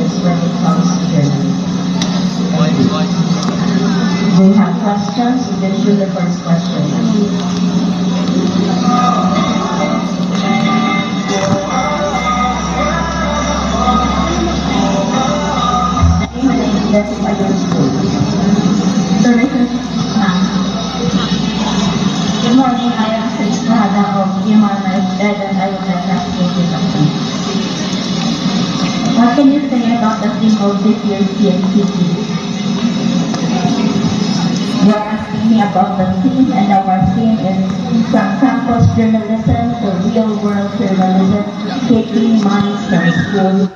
ideas when it comes to journalism. Do you have questions? You can shoot the first question. That's my school. Good morning, I am Sis Mahada of Human Rights Ed, and I would like to ask you a question. What can you say about the theme of this year's CNCT? You're asking me about the theme, and our theme is from campus journalism to real-world journalism, taking minds from school.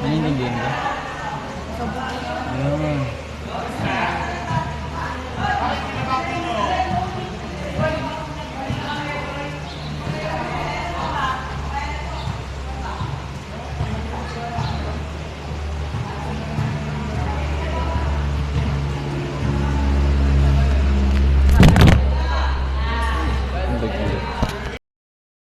Naiintindihan ka? Ayun.